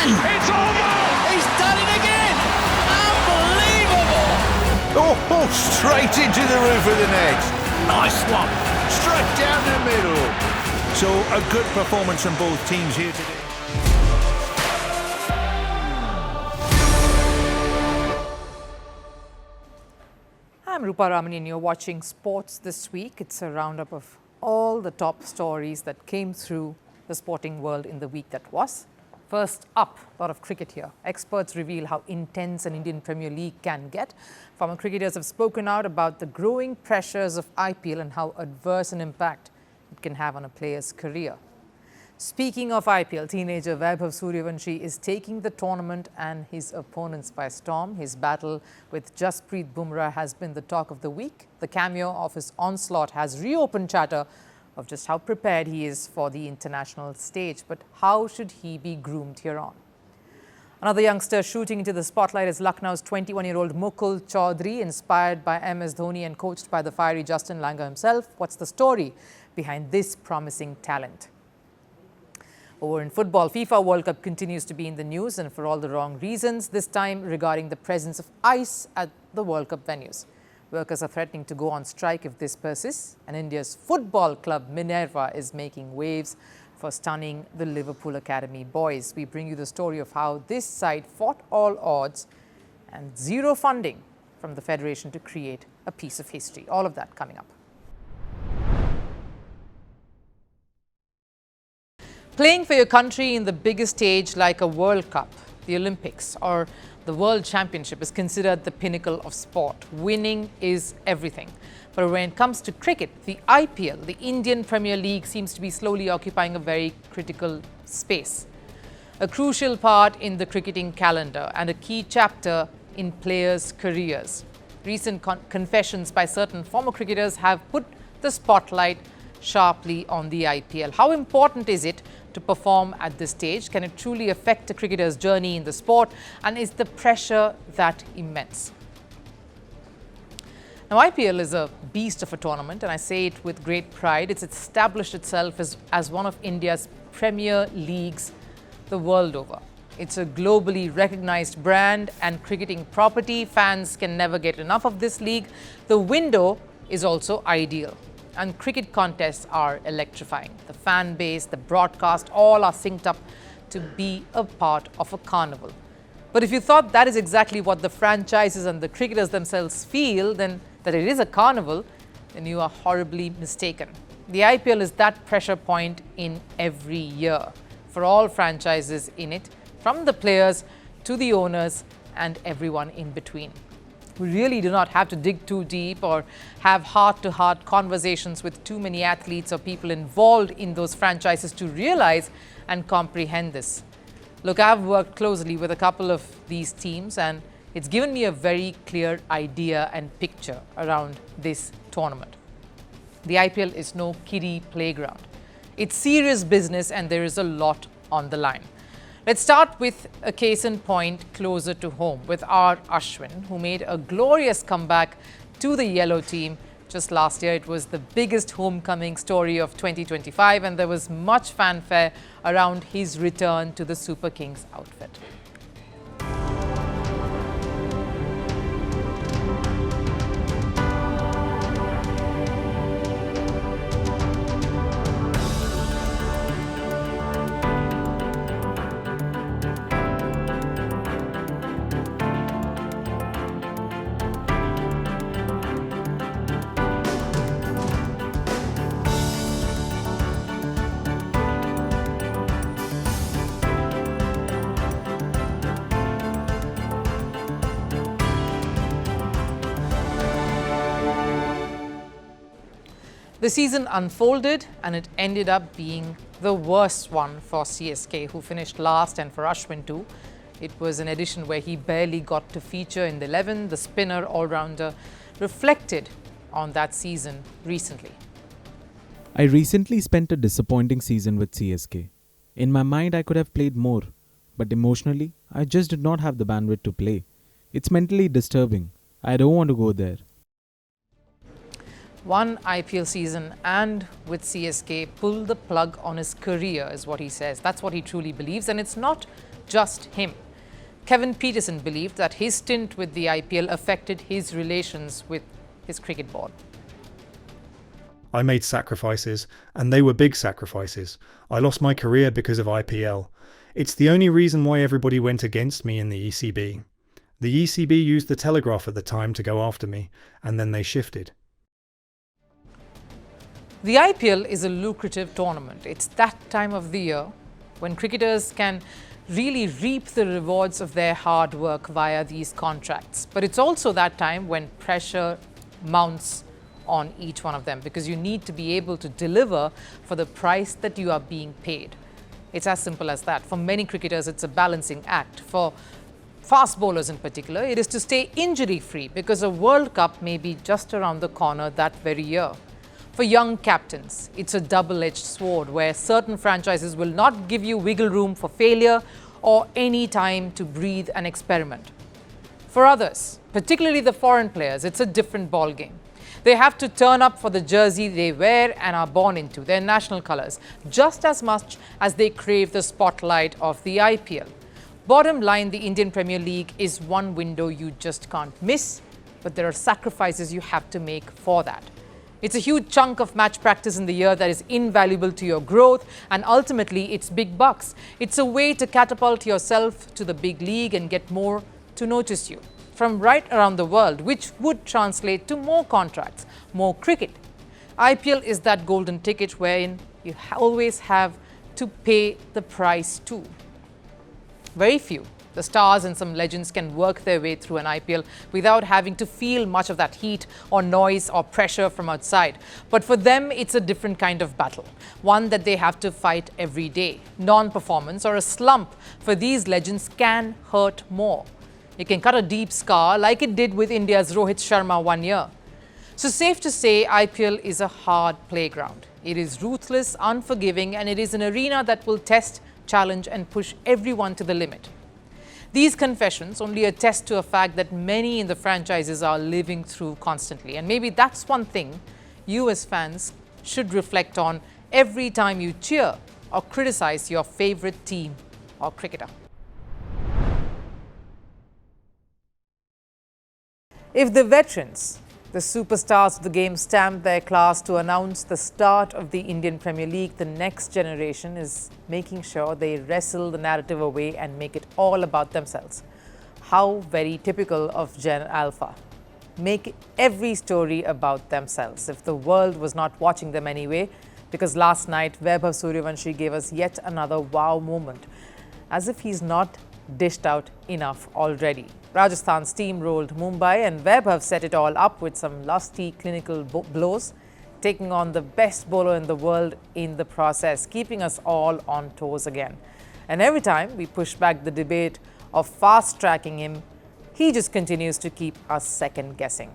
It's over! He's done it again! Unbelievable! Oh, straight into the roof of the net. Nice one! Straight down the middle. So a good performance from both teams here today. I'm Rupha Ramani and you're watching Sports This Week. It's a roundup of all the top stories that came through the sporting world in the week that was. First up, a lot of cricket here. Experts reveal how intense an Indian Premier League can get. Former cricketers have spoken out about the growing pressures of IPL and how adverse an impact it can have on a player's career. Speaking of IPL, teenager Vaibhav Sooryavanshi is taking the tournament and his opponents by storm. His battle with Jasprit Bumrah has been the talk of the week. The cameo of his onslaught has reopened chatter of just how prepared he is for the international stage. But how should he be groomed here on? Another youngster shooting into the spotlight is Lucknow's 21-year-old Mukul Choudhary, inspired by MS Dhoni and coached by the fiery Justin Langer himself. What's the story behind this promising talent? Over in football, FIFA World Cup continues to be in the news and for all the wrong reasons, this time regarding the presence of ice at the World Cup venues. Workers are threatening to go on strike if this persists, and India's football club Minerva is making waves for stunning the Liverpool Academy boys. We bring you the story of how this side fought all odds and zero funding from the federation to create a piece of history. All of that coming up. Playing for your country in the biggest stage like a World Cup, the Olympics or the World Championship is considered the pinnacle of sport. Winning is everything. But when it comes to cricket, the IPL, the Indian Premier League, seems to be slowly occupying a very critical space. A crucial part in the cricketing calendar and a key chapter in players' careers. Recent confessions by certain former cricketers have put the spotlight sharply on the IPL. How important is it to perform at this stage? Can it truly affect a cricketer's journey in the sport? And is the pressure that immense? Now, IPL is a beast of a tournament, and I say it with great pride. It's established itself as one of India's premier leagues the world over. It's a globally recognized brand and cricketing property. Fans can never get enough of this league. The window is also ideal. And cricket contests are electrifying. The fan base, the broadcast, all are synced up to be a part of a carnival. But if you thought that is exactly what the franchises and the cricketers themselves feel, then that it is a carnival, then you are horribly mistaken. The IPL is that pressure point in every year for all franchises in it, from the players to the owners and everyone in between. We really do not have to dig too deep or have heart-to-heart conversations with too many athletes or people involved in those franchises to realize and comprehend this. Look, I've worked closely with a couple of these teams and it's given me a very clear idea and picture around this tournament. The IPL is no kiddie playground. It's serious business and there is a lot on the line. Let's start with a case in point closer to home with R. Ashwin, who made a glorious comeback to the yellow team just last year. It was the biggest homecoming story of 2025 and there was much fanfare around his return to the Super Kings outfit. The season unfolded and it ended up being the worst one for CSK, who finished last, and for Ashwin too. It was an edition where he barely got to feature in the 11. The spinner all-rounder reflected on that season recently. I recently spent a disappointing season with CSK. In my mind, I could have played more, but emotionally, I just did not have the bandwidth to play. It's mentally disturbing. I don't want to go there. One IPL season and with CSK pull the plug on his career is what he says. That's what he truly believes, and it's not just him. Kevin Peterson believed that his stint with the IPL affected his relations with his cricket board. I made sacrifices, and they were big sacrifices. I lost my career because of IPL. It's the only reason why everybody went against me in the ECB. The ECB used the Telegraph at the time to go after me, and then they shifted. The IPL is a lucrative tournament. It's that time of the year when cricketers can really reap the rewards of their hard work via these contracts. But it's also that time when pressure mounts on each one of them, because you need to be able to deliver for the price that you are being paid. It's as simple as that. For many cricketers, it's a balancing act. For fast bowlers in particular, it is to stay injury-free because a World Cup may be just around the corner that very year. For young captains, it's a double-edged sword where certain franchises will not give you wiggle room for failure or any time to breathe and experiment. For others, particularly the foreign players, it's a different ballgame. They have to turn up for the jersey they wear and are born into, their national colours, just as much as they crave the spotlight of the IPL. Bottom line, the Indian Premier League is one window you just can't miss, but there are sacrifices you have to make for that. It's a huge chunk of match practice in the year that is invaluable to your growth, and ultimately it's big bucks. It's a way to catapult yourself to the big league and get more to notice you from right around the world, which would translate to more contracts, more cricket. IPL is that golden ticket wherein you always have to pay the price too. Very few, the stars and some legends, can work their way through an IPL without having to feel much of that heat or noise or pressure from outside. But for them, it's a different kind of battle, one that they have to fight every day. Non-performance or a slump for these legends can hurt more. It can cut a deep scar like it did with India's Rohit Sharma one year. So safe to say, IPL is a hard playground. It is ruthless, unforgiving, and it is an arena that will test, challenge, and push everyone to the limit. These confessions only attest to a fact that many in the franchises are living through constantly. And maybe that's one thing you as fans should reflect on every time you cheer or criticize your favorite team or cricketer. If the veterans, the superstars of the game, stamp their class to announce the start of the Indian Premier League, the next generation is making sure they wrestle the narrative away and make it all about themselves. How very typical of Gen Alpha. Make every story about themselves. If the world was not watching them anyway, because last night Vaibhav Sooryavanshi gave us yet another wow moment, as if he's not dished out enough already. Rajasthan steamrolled Mumbai, and Vaibhav set it all up with some lusty clinical blows, taking on the best bowler in the world in the process, keeping us all on toes again. And every time we push back the debate of fast-tracking him, he just continues to keep us second-guessing.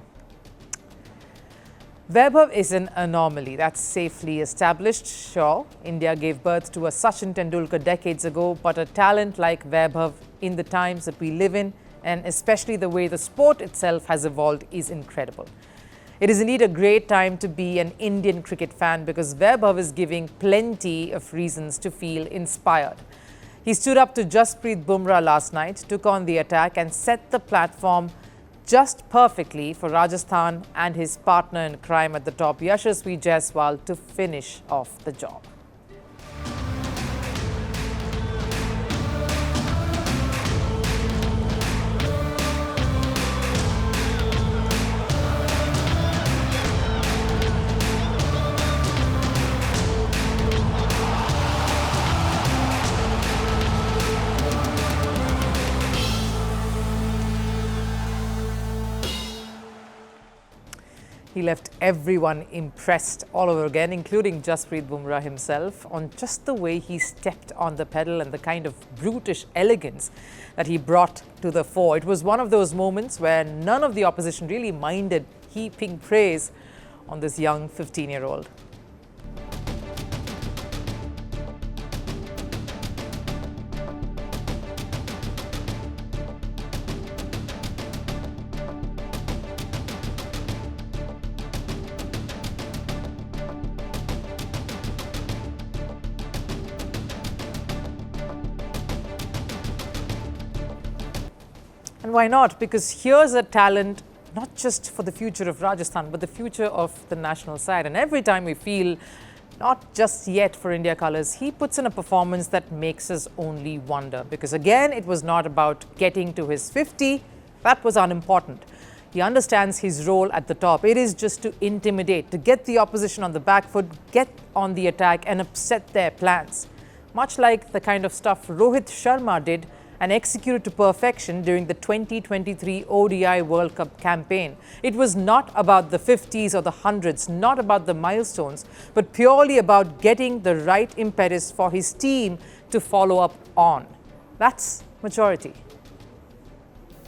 Vaibhav is an anomaly, that's safely established. Sure, India gave birth to a Sachin Tendulkar decades ago, but a talent like Vaibhav in the times that we live in, and especially the way the sport itself has evolved, is incredible. It is indeed a great time to be an Indian cricket fan because Vaibhav is giving plenty of reasons to feel inspired. He stood up to Jasprit Bumrah last night, took on the attack and set the platform just perfectly for Rajasthan and his partner in crime at the top, Yashasvi Jaiswal, to finish off the job. He left everyone impressed all over again, including Jasprit Bumrah himself, on just the way he stepped on the pedal and the kind of brutish elegance that he brought to the fore. It was one of those moments where none of the opposition really minded heaping praise on this young 15-year-old. And why not? Because here's a talent not just for the future of Rajasthan, but the future of the national side. And every time we feel not just yet for India colours, he puts in a performance that makes us only wonder. Because again, it was not about getting to his 50. That was unimportant. He understands his role at the top. It is just to intimidate, to get the opposition on the back foot, get on the attack and upset their plans. Much like the kind of stuff Rohit Sharma did and executed to perfection during the 2023 ODI World Cup campaign. It was not about the 50s or the 100s, not about the milestones, but purely about getting the right impetus for his team to follow up on. That's maturity.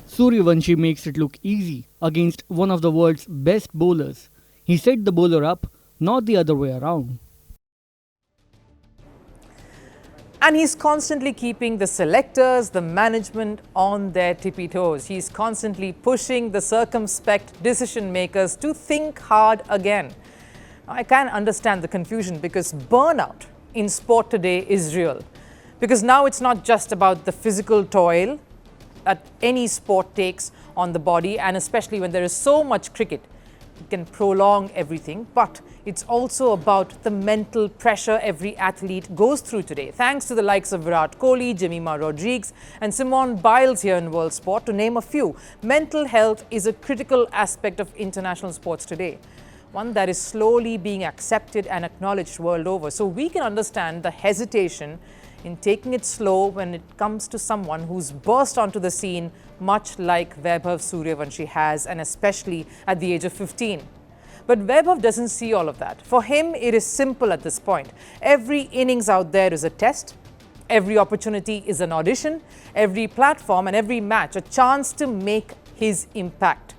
Sooryavanshi makes it look easy against one of the world's best bowlers. He set the bowler up, not the other way around. And he's constantly keeping the selectors, the management on their tippy toes. He's constantly pushing the circumspect decision makers to think hard again. I can understand the confusion because burnout in sport today is real. Because now it's not just about the physical toil that any sport takes on the body, and especially when there is so much cricket, it can prolong everything, but it's also about the mental pressure every athlete goes through today. Thanks to the likes of Virat Kohli, Jemima Rodriguez and Simone Biles here in world sport, to name a few. Mental health is a critical aspect of international sports today, one that is slowly being accepted and acknowledged world over. So we can understand the hesitation in taking it slow when it comes to someone who's burst onto the scene much like Vaibhav Sooryavanshi has, and especially at the age of 15. But Vaibhav doesn't see all of that. For him, it is simple at this point. Every innings out there is a test. Every opportunity is an audition. Every platform and every match a chance to make his impact.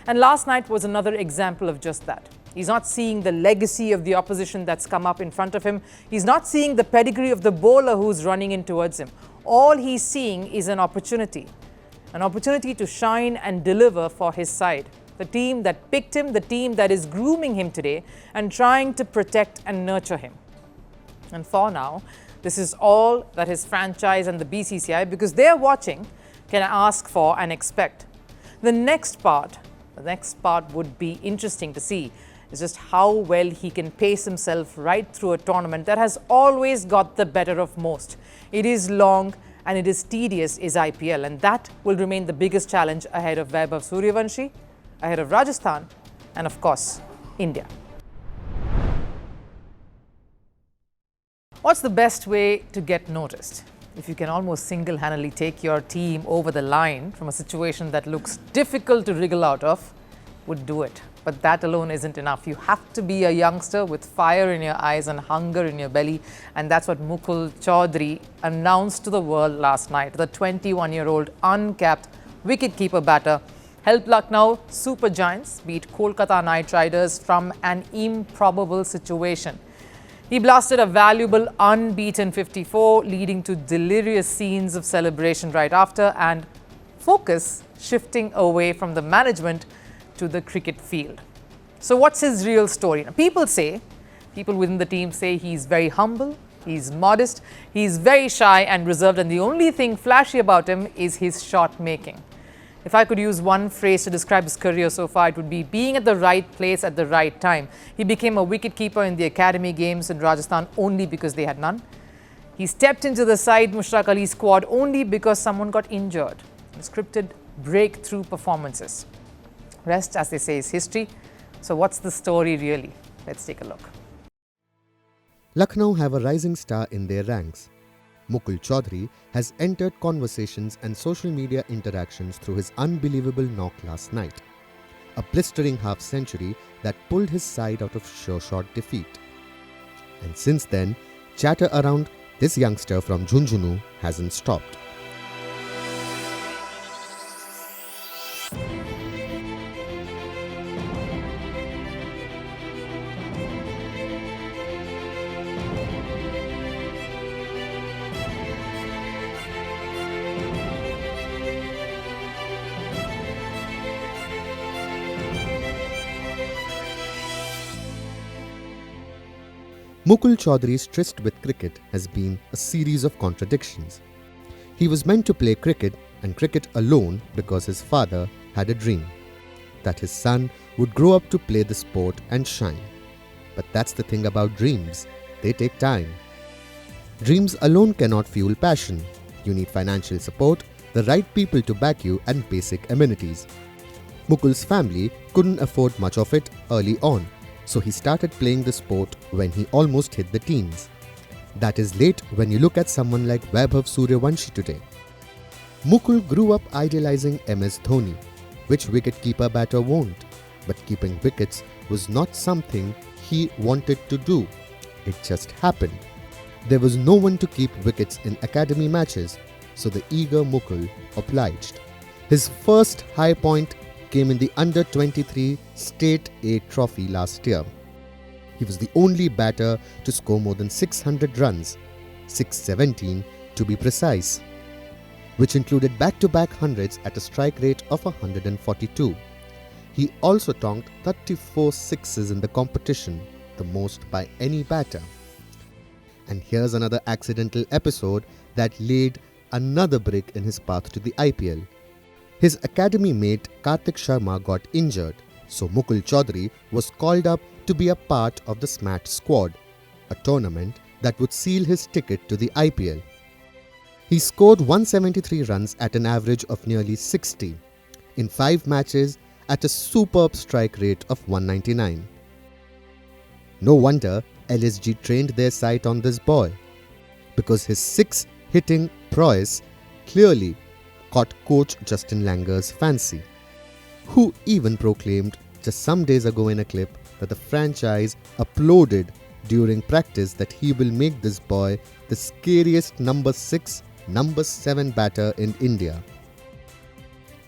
And last night was another example of just that. He's not seeing the legacy of the opposition that's come up in front of him. He's not seeing the pedigree of the bowler who's running in towards him. All he's seeing is an opportunity to shine and deliver for his side. The team that picked him, the team that is grooming him today and trying to protect and nurture him. And for now, this is all that his franchise and the BCCI, because they're watching, can ask for and expect. The next part would be interesting to see. Is just how well he can pace himself right through a tournament that has always got the better of most. It is long and it is tedious, is IPL, and that will remain the biggest challenge ahead of Vaibhav Sooryavanshi, ahead of Rajasthan, and of course, India. What's the best way to get noticed? If you can almost single-handedly take your team over the line from a situation that looks difficult to wriggle out of, would do it. But that alone isn't enough. You have to be a youngster with fire in your eyes and hunger in your belly. And that's what Mukul Choudhary announced to the world last night. The 21-year-old uncapped wicketkeeper batter helped Lucknow Super Giants beat Kolkata Knight Riders from an improbable situation. He blasted a valuable unbeaten 54, leading to delirious scenes of celebration right after, and focus shifting away from the management to the cricket field. So what's his real story? Now, people within the team say he's very humble, he's modest, he's very shy and reserved, and the only thing flashy about him is his shot making. If I could use one phrase to describe his career so far, it would be being at the right place at the right time. He became a wicketkeeper in the academy games in Rajasthan only because they had none. He stepped into the Saeed Mushtaq Ali squad only because someone got injured. Scripted breakthrough performances. Rest, as they say, is history. So what's the story really? Let's take a look. Lucknow have a rising star in their ranks. Mukul Choudhary has entered conversations and social media interactions through his unbelievable knock last night. A blistering half-century that pulled his side out of sure-shot defeat. And since then, chatter around this youngster from Jhunjhunu hasn't stopped. Mukul Choudhary's tryst with cricket has been a series of contradictions. He was meant to play cricket and cricket alone because his father had a dream that his son would grow up to play the sport and shine. But that's the thing about dreams, they take time. Dreams alone cannot fuel passion. You need financial support, the right people to back you, and basic amenities. Mukul's family couldn't afford much of it early on, so he started playing the sport when he almost hit the teens. That is late when you look at someone like Vaibhav Sooryavanshi today. Mukul grew up idolizing MS Dhoni, which wicket-keeper batter won't, but keeping wickets was not something he wanted to do. It just happened. There was no one to keep wickets in academy matches, so the eager Mukul obliged. His first high point came in the Under-23 State A trophy last year. He was the only batter to score more than 600 runs, 617 to be precise, which included back-to-back hundreds at a strike rate of 142. He also tonked 34 sixes in the competition, the most by any batter. And here's another accidental episode that laid another brick in his path to the IPL. His academy mate Kartik Sharma got injured, so Mukul Choudhary was called up to be a part of the SMAT squad, a tournament that would seal his ticket to the IPL. He scored 173 runs at an average of nearly 60 in 5 matches at a superb strike rate of 199. No wonder LSG trained their sight on this boy, because his 6-hitting prowess clearly caught coach Justin Langer's fancy, who even proclaimed just some days ago in a clip that the franchise uploaded during practice that he will make this boy the scariest number 6, number 7 batter in India.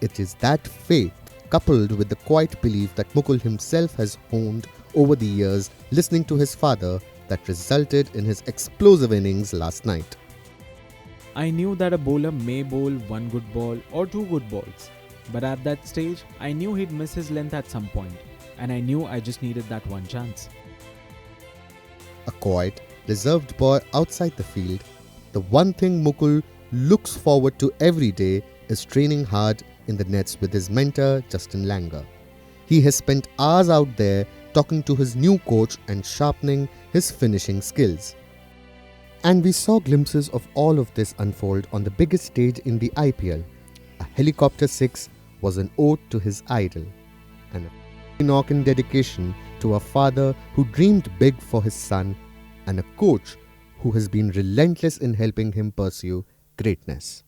It is that faith, coupled with the quiet belief that Mukul himself has honed over the years listening to his father, that resulted in his explosive innings last night. I knew that a bowler may bowl one good ball or 2 good balls, but at that stage, I knew he'd miss his length at some point, and I knew I just needed that one chance. A quiet, reserved boy outside the field, the one thing Mukul looks forward to every day is training hard in the nets with his mentor Justin Langer. He has spent hours out there talking to his new coach and sharpening his finishing skills. And we saw glimpses of all of this unfold on the biggest stage in the IPL. A helicopter 6 was an ode to his idol, and a knock in dedication to a father who dreamed big for his son, and a coach who has been relentless in helping him pursue greatness.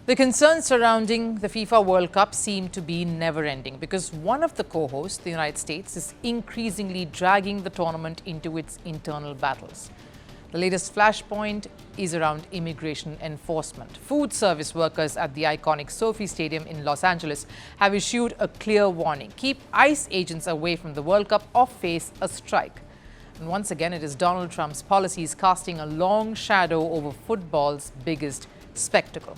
The concerns surrounding the FIFA World Cup seem to be never-ending because one of the co-hosts, the United States, is increasingly dragging the tournament into its internal battles. The latest flashpoint is around immigration enforcement. Food service workers at the iconic SoFi Stadium in Los Angeles have issued a clear warning. Keep ICE agents away from the World Cup or face a strike. And once again, it is Donald Trump's policies casting a long shadow over football's biggest spectacle.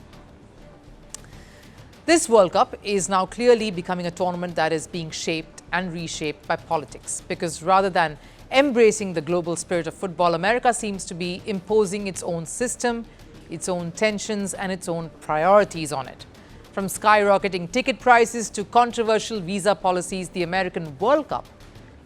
This World Cup is now clearly becoming a tournament that is being shaped and reshaped by politics, because rather than embracing the global spirit of football, America seems to be imposing its own system, its own tensions and its own priorities on it. From skyrocketing ticket prices to controversial visa policies, the American World Cup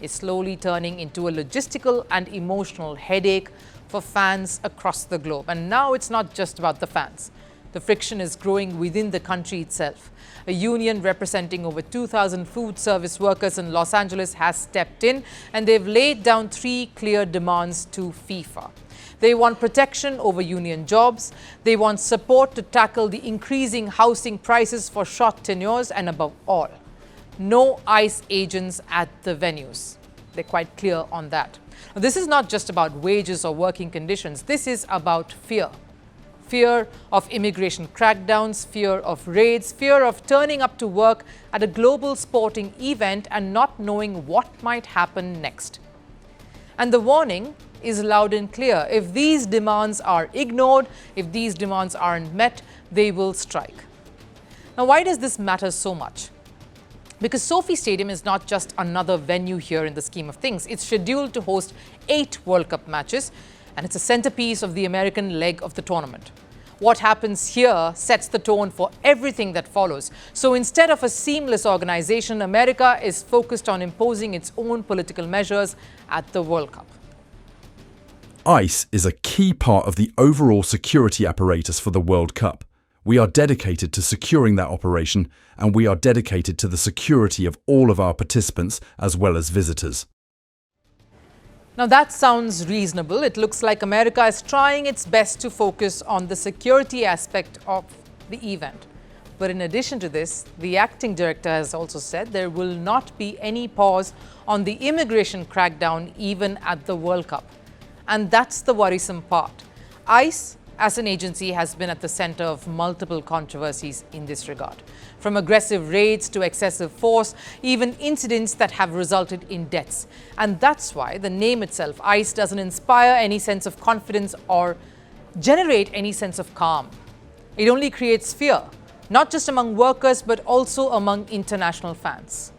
is slowly turning into a logistical and emotional headache for fans across the globe. And now it's not just about the fans. The friction is growing within the country itself. A union representing over 2,000 food service workers in Los Angeles has stepped in, and they've laid down 3 clear demands to FIFA. They want protection over union jobs, they want support to tackle the increasing housing prices for short tenures, and above all, no ICE agents at the venues. They're quite clear on that. Now, this is not just about wages or working conditions. This is about fear. Fear of immigration crackdowns, fear of raids, fear of turning up to work at a global sporting event and not knowing what might happen next. And the warning is loud and clear. If these demands are ignored, if these demands aren't met, they will strike. Now, why does this matter so much? Because SoFi Stadium is not just another venue here in the scheme of things. It's scheduled to host 8 World Cup matches, and it's a centerpiece of the American leg of the tournament. What happens here sets the tone for everything that follows. So instead of a seamless organization, America is focused on imposing its own political measures at the World Cup. ICE is a key part of the overall security apparatus for the World Cup. We are dedicated to securing that operation, and we are dedicated to the security of all of our participants as well as visitors. Now that sounds reasonable. It looks like America is trying its best to focus on the security aspect of the event. But in addition to this, the acting director has also said there will not be any pause on the immigration crackdown even at the World Cup. And that's the worrisome part. ICE, as an agency, has been at the center of multiple controversies in this regard. From aggressive raids to excessive force, even incidents that have resulted in deaths. And that's why the name itself, ICE, doesn't inspire any sense of confidence or generate any sense of calm. It only creates fear, not just among workers, but also among international fans.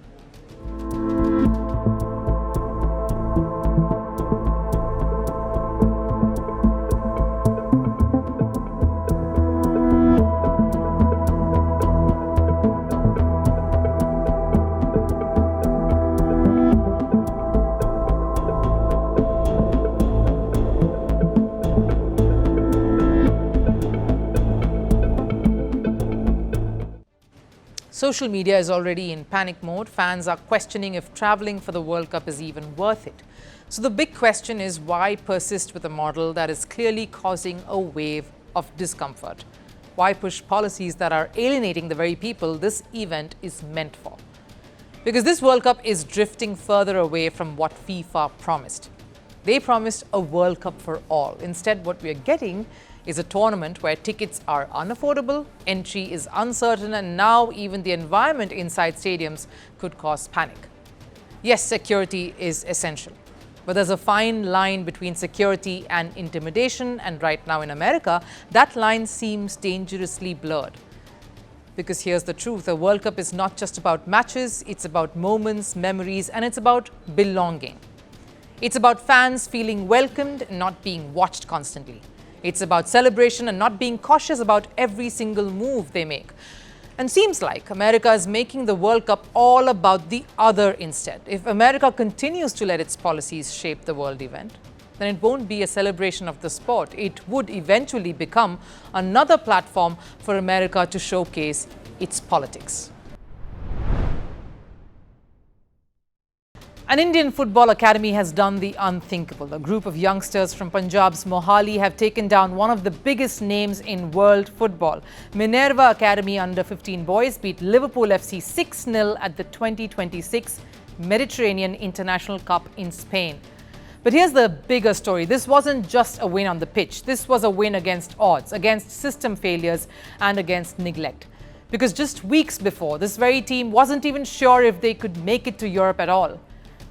Social media is already in panic mode. Fans are questioning if traveling for the World Cup is even worth it. So the big question is, why persist with a model that is clearly causing a wave of discomfort? Why push policies that are alienating the very people this event is meant for? Because this World Cup is drifting further away from what FIFA promised. They promised a World Cup for all. Instead, what we are getting is a tournament where tickets are unaffordable, entry is uncertain, and now even the environment inside stadiums could cause panic. Yes, security is essential, but there's a fine line between security and intimidation, and right now in America, that line seems dangerously blurred. Because here's the truth, a World Cup is not just about matches, it's about moments, memories, and it's about belonging. It's about fans feeling welcomed and not being watched constantly. It's about celebration and not being cautious about every single move they make. And seems like America is making the World Cup all about the other instead. If America continues to let its policies shape the world event, then it won't be a celebration of the sport. It would eventually become another platform for America to showcase its politics. An Indian football academy has done the unthinkable. A group of youngsters from Punjab's Mohali have taken down one of the biggest names in world football. Minerva Academy under-15 boys beat Liverpool FC 6-0 at the 2026 Mediterranean International Cup in Spain. But here's the bigger story. This wasn't just a win on the pitch. This was a win against odds, against system failures, and against neglect. Because just weeks before, this very team wasn't even sure if they could make it to Europe at all.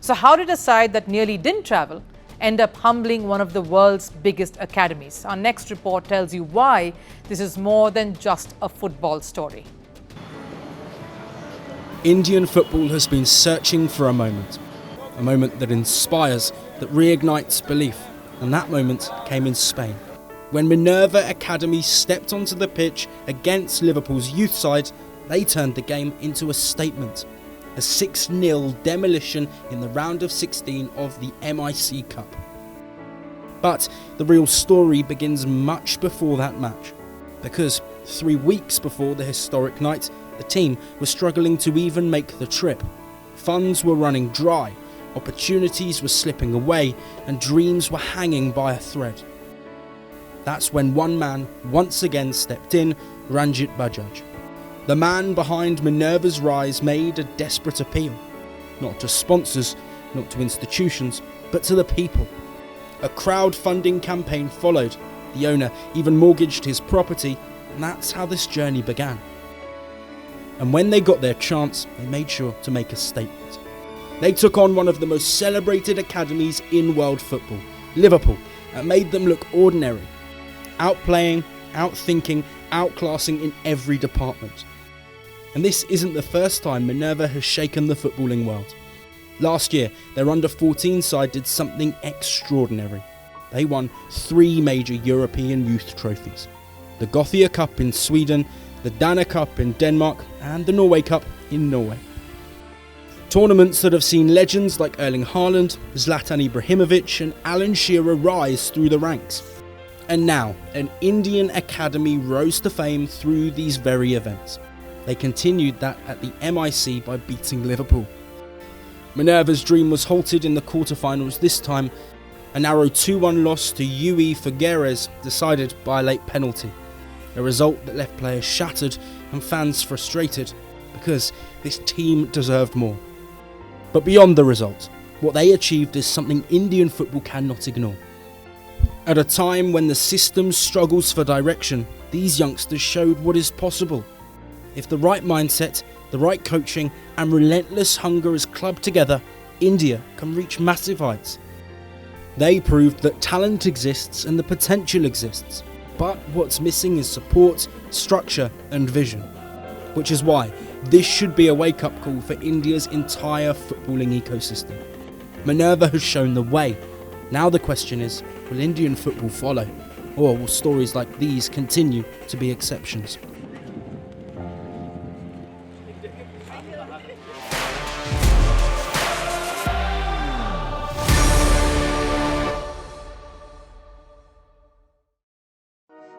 So how did a side that nearly didn't travel end up humbling one of the world's biggest academies? Our next report tells you why this is more than just a football story. Indian football has been searching for a moment that inspires, that reignites belief, and that moment came in Spain. When Minerva Academy stepped onto the pitch against Liverpool's youth side, they turned the game into a statement. A 6-0 demolition in the round of 16 of the MIC Cup. But the real story begins much before that match, because 3 weeks before the historic night, the team was struggling to even make the trip. Funds were running dry, opportunities were slipping away, and dreams were hanging by a thread. That's when one man once again stepped in, Ranjit Bajaj. The man behind Minerva's rise made a desperate appeal, not to sponsors, not to institutions, but to the people. A crowdfunding campaign followed. The owner even mortgaged his property, and that's how this journey began. And when they got their chance, they made sure to make a statement. They took on one of the most celebrated academies in world football, Liverpool, and made them look ordinary. Outplaying, outthinking, outclassing in every department. And this isn't the first time Minerva has shaken the footballing world. Last year, their under-14 side did something extraordinary. they won 3 major European youth trophies: the Gothia Cup in Sweden, the Dana Cup in Denmark, and the Norway Cup in Norway. Tournaments that have seen legends like Erling Haaland, Zlatan Ibrahimovic and Alan Shearer rise through the ranks. And now, an Indian academy rose to fame through these very events. They continued that at the MIC by beating Liverpool. Minerva's dream was halted in the quarter-finals this time. A narrow 2-1 loss to UE Figueres decided by a late penalty. A result that left players shattered and fans frustrated, because this team deserved more. But beyond the result, what they achieved is something Indian football cannot ignore. At a time when the system struggles for direction, these youngsters showed what is possible. If the right mindset, the right coaching and relentless hunger is clubbed together, India can reach massive heights. They proved that talent exists and the potential exists, but what's missing is support, structure and vision. Which is why this should be a wake-up call for India's entire footballing ecosystem. Minerva has shown the way. Now the question is, will Indian football follow? Or will stories like these continue to be exceptions?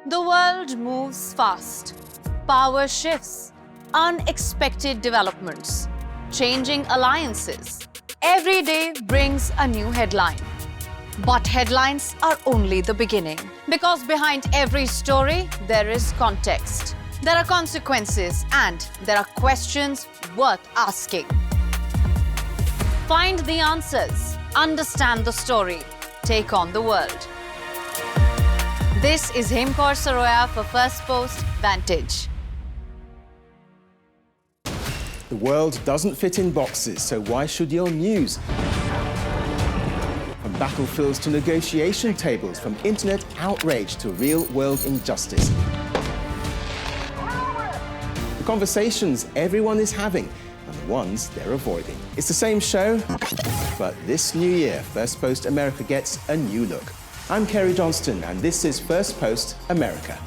The world moves fast. Power shifts. Unexpected developments. Changing alliances. Every day brings a new headline. But headlines are only the beginning. Because behind every story, there is context. There are consequences and there are questions worth asking. Find the answers. Understand the story. Take on the world. This is Hemkaur Saroya for Firstpost Vantage. The world doesn't fit in boxes, so why should your news? From battlefields to negotiation tables, from internet outrage to real-world injustice. The conversations everyone is having and the ones they're avoiding. It's the same show, but this new year, Firstpost America gets a new look. I'm Kerry Johnston, and this is Firstpost America.